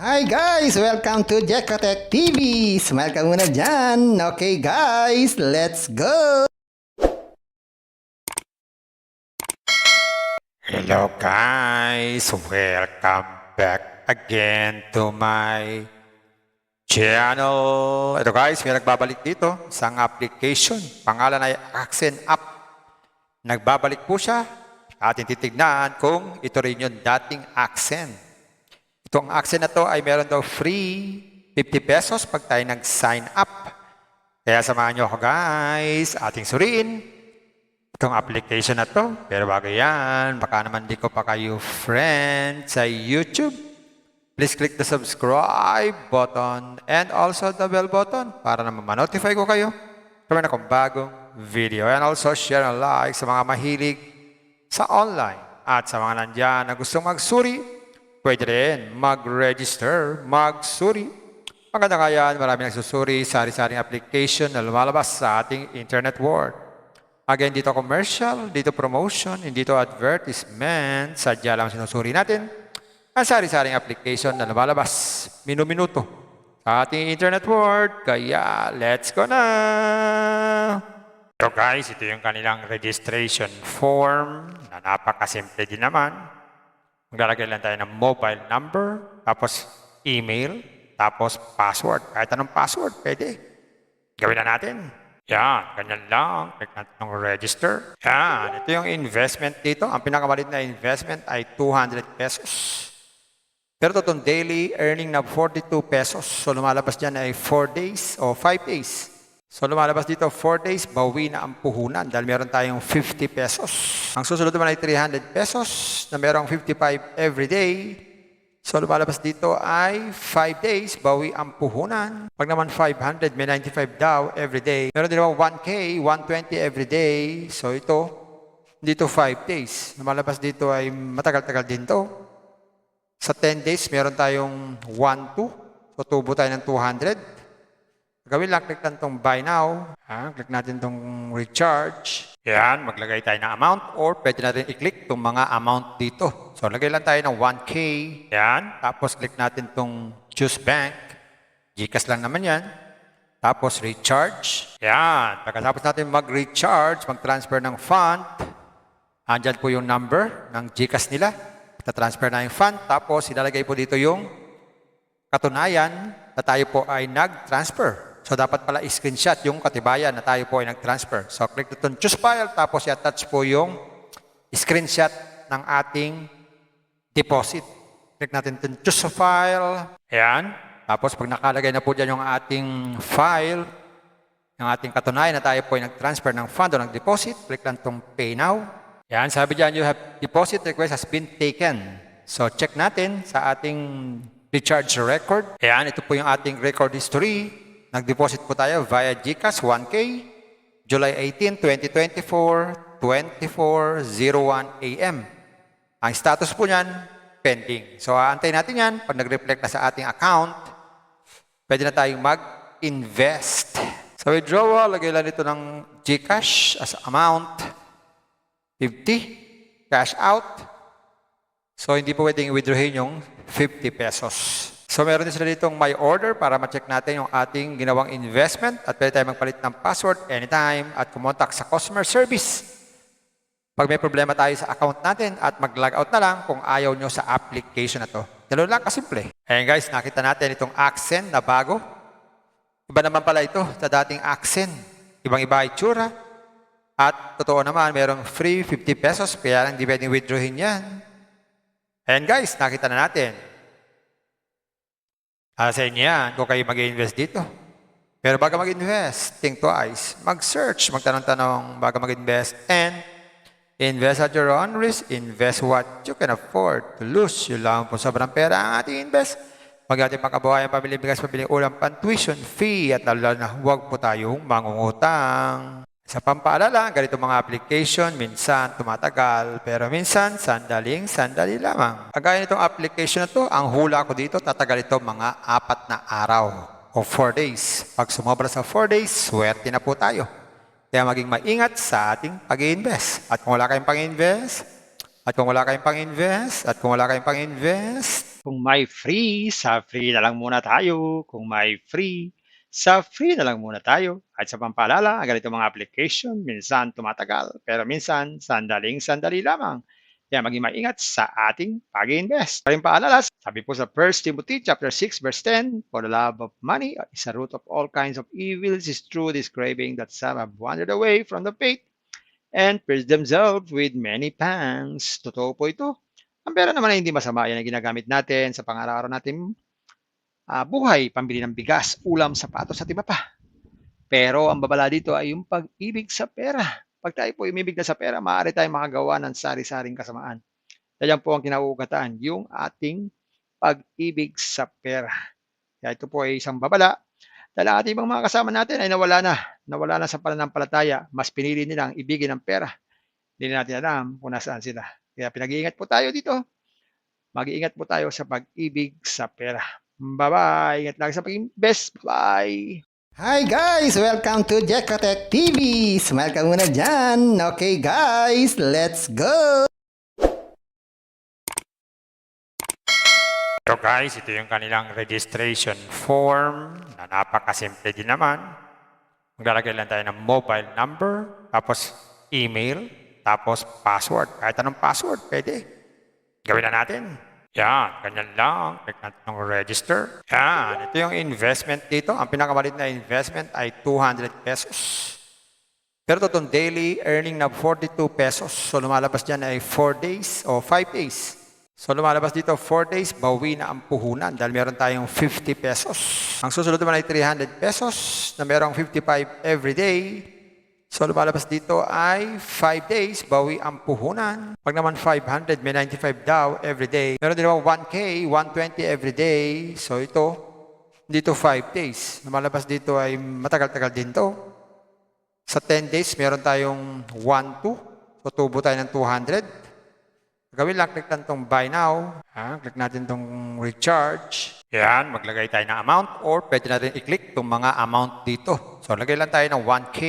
Hi guys! Welcome to Jekotech TV! Smile ka muna dyan! Okay guys, let's go! Hello guys! Welcome back again to my channel. Ito guys, may nagbabalik dito. Isang application. Pangalan ay Accent App. Nagbabalik po siya. Ating titignan kung ito rin yung dating Accent. Itong Accent na to ay meron daw free 50 pesos pag tayo nag-sign up. Kaya samahan nyo ako guys. Ating suriin itong application na to. Pero bago yan, baka naman di ko pa kayo friend sa YouTube. Please click the subscribe button and also the bell button para naman ma-notify ko kayo kung may akong bagong video. And also share and like sa mga mahilig sa online. At sa mga nandyan na gustong magsuri, pwede rin mag-register, magsuri. Maganda nga yan, marami nagsusuri sa sari-saring application na lumalabas sa ating internet world. Again, dito commercial, dito promotion, hindi dito advertisement. Sadya lang sinusuri natin ang sari-saring application na lumalabas minu-minuto sa ating internet world. Kaya, let's go na! So guys, ito yung kanilang registration form na napakasimple din naman. Maglalagay lang tayo ng mobile number, tapos email, tapos password. Kahit anong password, pwede. Gawin na natin. Yan, ganyan lang. Click natin ng register. Yan, ito yung investment dito. Ang pinakamalit na investment ay 200 pesos. Pero itong daily earning na 42 pesos. So lumalabas dyan ay 4 days o 5 days. So lumalabas dito 4 days, bawi na ang puhunan dahil meron tayong 50 pesos. Ang susunod naman ay 300 pesos na merong 55 every day. So lumalabas dito ay 5 days, bawi ang puhunan. Pag naman 500, may 95 daw every day. Meron din naman 1K, 120 every day. So ito, dito 5 days. Lumalabas dito ay matagal-tagal din to. Sa 10 days, meron tayong 1-2. So tubo tayo ng 200. Gawin lang, click lang itong buy now. Click natin itong recharge. Yan, maglagay tayo ng amount or pwede natin i-click itong mga amount dito. So, lagay lang tayo ng 1K. Yan, tapos click natin itong choose bank. GCash lang naman yan. Tapos recharge. Yan, pagkatapos natin mag-recharge, mag-transfer ng fund. Andyan po yung number ng GCash nila. Ita-transfer na yung fund. Tapos, ilalagay po dito yung katunayan na tayo po ay nag-transfer. So, dapat pala i-screenshot yung katibayan na tayo po ay nag-transfer. So, click dito choose file, tapos i-attach po yung screenshot ng ating deposit. Click natin itong choose file. Ayan. Tapos, pag nakalagay na po dyan yung ating file, yung ating katunayan na tayo po ay nag-transfer ng fund o nag-deposit, click lang itong pay now. Ayan. Sabi dyan, you have deposit request has been taken. So, check natin sa ating recharge record. Ayan. Ito po yung ating record history. Nag-deposit po tayo via GCash 1K, July 18, 2024, 24:01 AM. Ang status po niyan, pending. So, aantayin natin yan. Pag nag-reflect na sa ating account, pwede na tayong mag-invest. Sa withdrawal, lagay lang dito ng GCash as amount, 50, cash out. So, hindi po pwedeng i-withdrawin yung 50 pesos. So, meron din sila ditong my order para ma-check natin yung ating ginawang investment at pwede tayo magpalit ng password anytime at kumontak sa customer service. Pag may problema tayo sa account natin at mag-log out na lang kung ayaw nyo sa application na to. Ganun lang kasimple. Ayan guys, nakita natin itong Accent na bago. Iba naman pala ito sa dating Accent. Ibang-iba itsura. At totoo naman, merong free 50 pesos kaya lang di pwedeng withdrawin yan. Ayan guys, nakita na natin. Sa inyo yan, kung kayo mag-invest dito. Pero bago mag-invest, think twice. Mag-search, magtanong-tanong bago mag-invest. And invest at your own risk. Invest what you can afford to lose. Yun lang po sobrang pera ang ating invest. Huwag natin makabuhay ang pamilya bigas, pamilya ulam, pan-tuition fee. At lalo na huwag po tayong mangungutang. Sa pampaalala, ganito mga application, minsan tumatagal, pero minsan sandali lamang. Kagaya nitong application na to, ang hula ko dito, tatagal ito mga 4 na araw o 4 days. Pag sumobra sa 4 days, swerte na po tayo. Kaya maging maingat sa ating pag-i-invest. At kung wala kayong pag-i-invest, At kung wala kayong pang-invest, Kung may free, sa free na lang muna tayo. Kung may free, sa free na lang muna tayo. At sa pampaalala, ang ganito mga application, minsan tumatagal, pero minsan sandaling-sandali lamang. Kaya maging maingat sa ating pag-invest. Paring paalala, sabi po sa 1 Timothy chapter 6 verse 10, for the love of money is the root of all kinds of evils, is true this craving that some have wandered away from the faith and pierced themselves with many pangs. Totoo po ito. Ang pera naman ay hindi masama. Yan ang ginagamit natin sa pang-araw-araw natin buhay, pambili ng bigas, ulam, sapatos at iba pa. Pero ang babala dito ay yung pag-ibig sa pera. Pag tayo po umibig na sa pera, maaari tayong makagawa ng sari-saring kasamaan. Yan po ang kinauugataan, yung ating pag-ibig sa pera. Kaya ito po ay isang babala dahil ang ating ibang mga kasama natin ay nawala na sa pananampalataya. Mas pinili nilang ibigin ang pera. Hindi na natin alam kung nasaan sila. Kaya pinag-iingat po tayo dito. Mag-iingat po tayo sa pag-ibig sa pera. Bye-bye. Ingat lagi sa pag-invest. Bye. Hi guys! Welcome to Jekatech TV! Smile ka muna dyan! Okay guys, let's go! so guys, ito yung kanilang registration form na napakasimple din naman. Maglalagay lang tayo ng mobile number, tapos email, tapos password. Kahit anong password, pwede. Gawin na natin. Yan, ganyan lang. Click natin ng register. Yan, ito yung investment dito. Ang pinakamalit na investment ay 200 pesos. Pero itong daily earning na 42 pesos. So lumalabas dyan ay 4 days o 5 days. So lumalabas dito 4 days, bawi na ang puhunan dahil meron tayong 50 pesos. Ang susunod naman ay 300 pesos na merong 55 every day. So lumalabas dito ay 5 days, bawi ang puhunan. Pag naman 500, may 95 daw every day. Meron din naman 1K, 120 every day. So ito, dito 5 days. Lumalabas dito ay matagal-tagal din to. Sa 10 days, meron tayong 1-2. So tubo tayo ng 200. Gawin lang, click lang itong buy now. Click natin itong recharge. Yan, maglagay tayo ng amount or pwede natin i-click itong mga amount dito. So, lagay lang tayo ng 1K.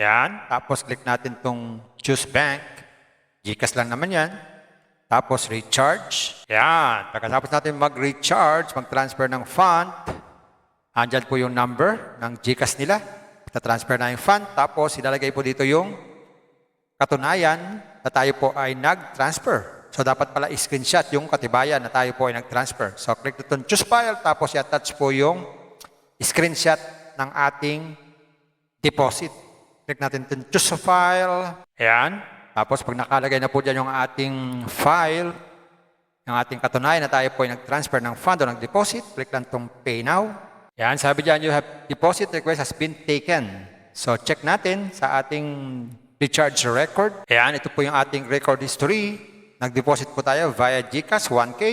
Yan, tapos click natin itong choose bank. GCash lang naman yan. Tapos recharge. Yan, pagkatapos natin mag-recharge, mag-transfer ng fund. Andyan po yung number ng GCash nila. Ta-transfer na yung fund. Tapos, ilalagay po dito yung katunayan na tayo po ay nag-transfer. So, dapat pala i-screenshot yung katibayan na tayo po ay nag-transfer. So, click dito choose file, tapos i-attach po yung screenshot ng ating deposit. Click natin itong choose file. Ayan. Tapos, pag nakalagay na po dyan yung ating file, yung ating katunayan na tayo po ay nag-transfer ng fund o nag-deposit, click lang itong pay now. Ayan, sabi dyan, you have deposit request has been taken. So, check natin sa ating recharge record. Ayan, ito po yung ating record history. Nag-deposit po tayo via GCash 1K,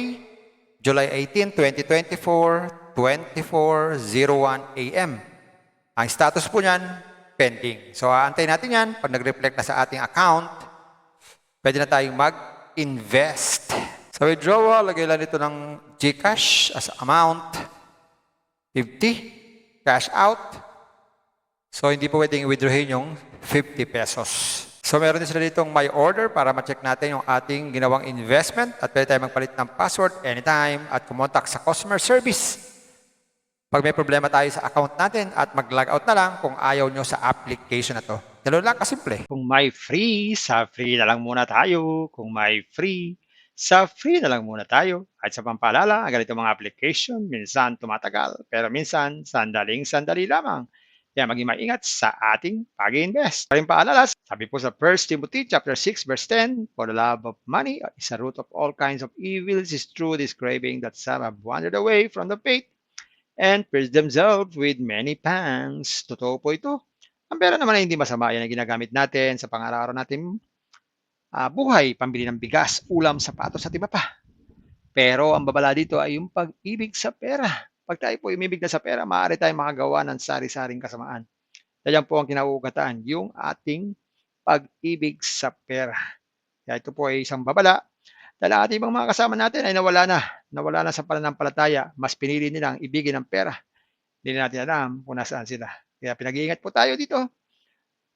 July 18, 2024, 24:01 AM. Ang status po niyan, pending. So, aantayin natin yan. Pag nag-reflect na sa ating account, pwede na tayong mag-invest. Sa withdrawal, lagay lang ito ng GCash as amount, 50, cash out. So, hindi po pwedeng i-withdrawin yung 50 pesos. So, meron din sila ditong my order para ma-check natin yung ating ginawang investment at pwede tayo magpalit ng password anytime at kumontak sa customer service. Pag may problema tayo sa account natin at mag-log out na lang kung ayaw nyo sa application na to. Dalawa lang kasimple. Kung may free, sa free na lang muna tayo. Kung may free, sa free na lang muna tayo. At sa pampaalala, ang ganito mga application, minsan tumatagal, pero minsan sandaling-sandali lamang. Kaya maging maingat sa ating pag-invest. Paring paalala, sabi po sa 1 Timothy chapter 6 verse 10, for the love of money is the root of all kinds of evils, is true this craving that some have wandered away from the faith and pierced themselves with many pangs. Totoo po ito. Ang pera naman ay hindi masama. Yan ang ginagamit natin sa pang-araw-araw natin buhay, pambili ng bigas, ulam, sapatos at iba pa. Pero ang babala dito ay yung pag-ibig sa pera. Pag tayo po umibig na sa pera, maaari tayong makagawa ng sari-saring kasamaan. Yan po ang kinauugataan, yung ating pag-ibig sa pera. Kaya ito po ay isang babala dahil ang ating ibang mga kasama natin ay nawala na sa pananampalataya. Mas pinili nilang ibigin ang pera. Hindi na natin alam kung nasaan sila. Kaya pinag-iingat po tayo dito.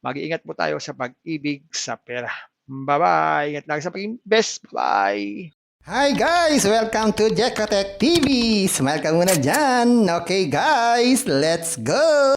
Mag-iingat po tayo sa pag-ibig sa pera. Bye-bye. Ingat lang sa pagiging best. Bye. Hi guys! Welcome to Jekatech TV! Smile ka muna dyan! Okay guys, let's go!